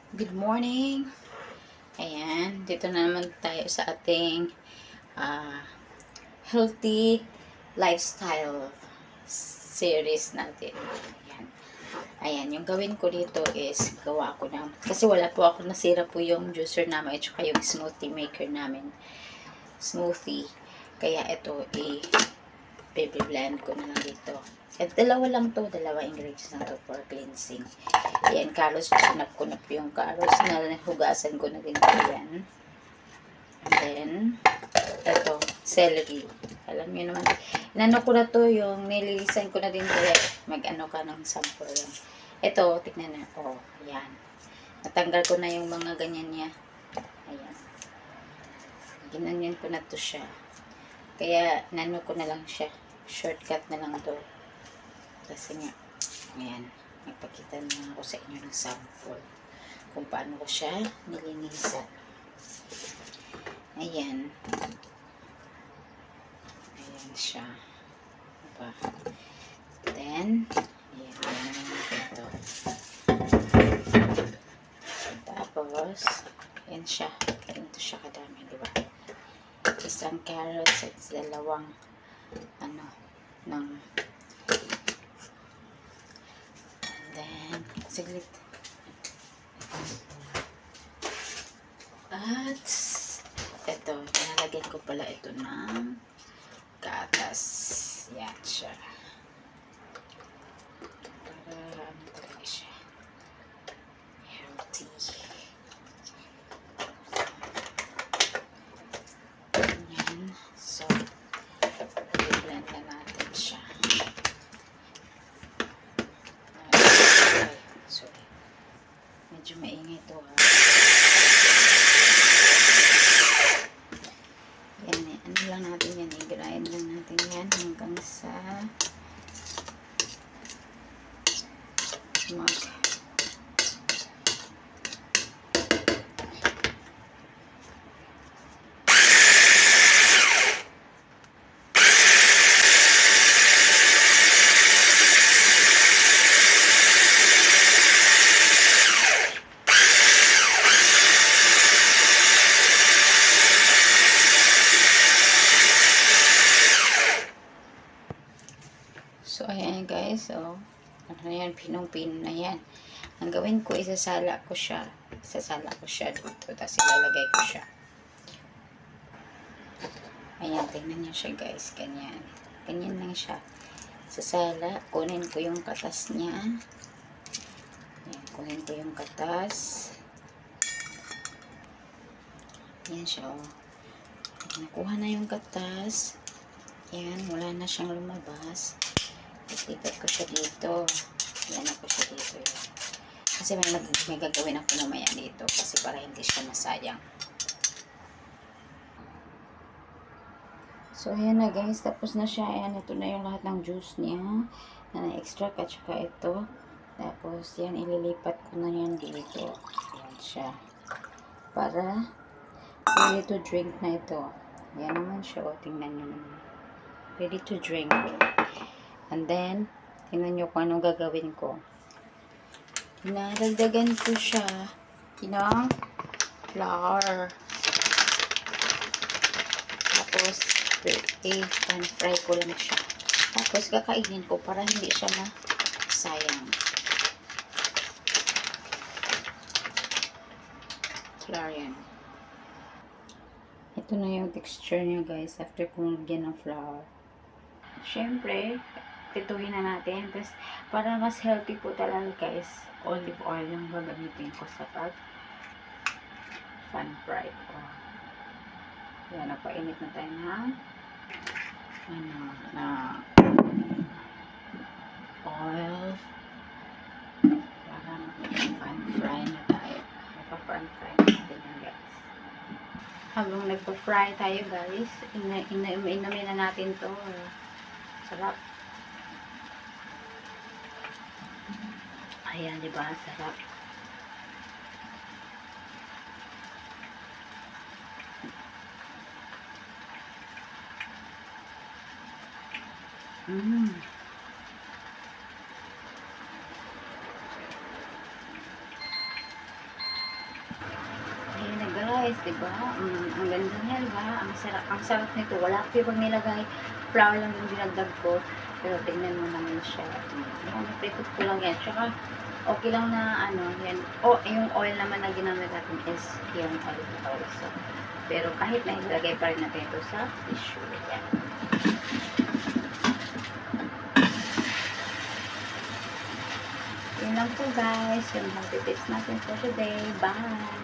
Good morning! Ayan, dito na naman tayo sa ating ah, healthy lifestyle series natin. Ayan. Ayan, yung gawin ko dito is gawa ko ng, kasi wala po ako, nasira po yung juicer namin at saka yung smoothie maker namin. Smoothie. Kaya ito, i-blend ko na lang dito. At dalawa lang to, dalawa ingredients na to for cleansing. Ayan, carrots, kunap-kunap yung carrots na hugasan ko na din po yan. And then, ito, celery. Alam niyo naman, inano ko na to, yung nililisan ko na din kaya mag-ano ka ng sample lang. Ito, tignan na, oh, ayan. Natanggal ko na yung mga ganyan niya. Ayan. Ginanyan ko na to siya. Kaya, nano ko na lang siya. Shortcut na lang to. Kasi nga, ayan, ipakita na ako sa inyo ng sample kung paano ko siya nilinisan. Ayan. Ayan siya. Diba? Then, ayan, ito. Tapos, ayan siya. Ganito siya kadami, diba? Isang carrots at dalawang ng then, saglit. At, ito, nalagyan ko pala ito ng gatas. Yan siya. Para, ano talaga siya? Healthy. Yan. So, i-blend na natin siya. Sorry. Medyo maingay ito ha. Yan eh. Ano lang natin yan eh. Grind lang natin yan hanggang sa mag So, ayan guys. So, ano na yan, pinong-pino na yan. Ang gawin ko, isasala ko siya. Isasala ko siya dito. Tapos ilalagay ko siya. Ayan, tingnan niyo siya guys. Ganyan. Ganyan lang siya. Sasala, kunin ko yung katas niya. Ayan, kunin ko yung katas. Ayan siya, oh. Nakuha na yung katas. Ayan, wala na siyang lumabas. Ipigat ko siya dito. Yan ako siya dito. Yan. Kasi may gagawin ako mamaya dito. Kasi para hindi siya masayang. So, ayan na guys. Tapos na siya. Ayan, ito na yung lahat ng juice niya. Na na-extract at saka ito. Tapos, yan, ililipat ko na yan dito. Ayan siya. Para ready to drink na ito. Ayan naman siya. O, tingnan nyo naman. Ready to drink. And then, tingnan nyo kung anong gagawin ko. Dinadagdagan ko siya ng flour. Tapos, pan-fry ko lang siya. Tapos, kakainin ko para hindi siya masayang. Flour yan. Ito na yung texture niya guys after kong lagyan ng flour. Siyempre, pituhin na natin. Tapos, para mas healthy po talaga guys, olive oil yung gagamitin ko sa pan-fry ko. Yan, napainit na tayo na oil para pan-fry na tayo. Pan-fry natin yan guys. Habang nagpa-fry tayo guys, inumin na natin to. Sarap. Ayan, diba? Sarap. guys, di ba? Ang ganda niya, di ba? Ang sarap nito. Wala ko yung nilagay. Flour lang yung dinagdag ko. Pero tingnan mo naman siya. Naprikot ko lang yan. Tsaka, okay lang na, yan. Yung oil naman na ginamit natin is yung olive oil. So, pero kahit na ilagay pa rin natin ito sa tissue. Yan. Yun lang po guys. Yung healthy tips natin for today. Bye!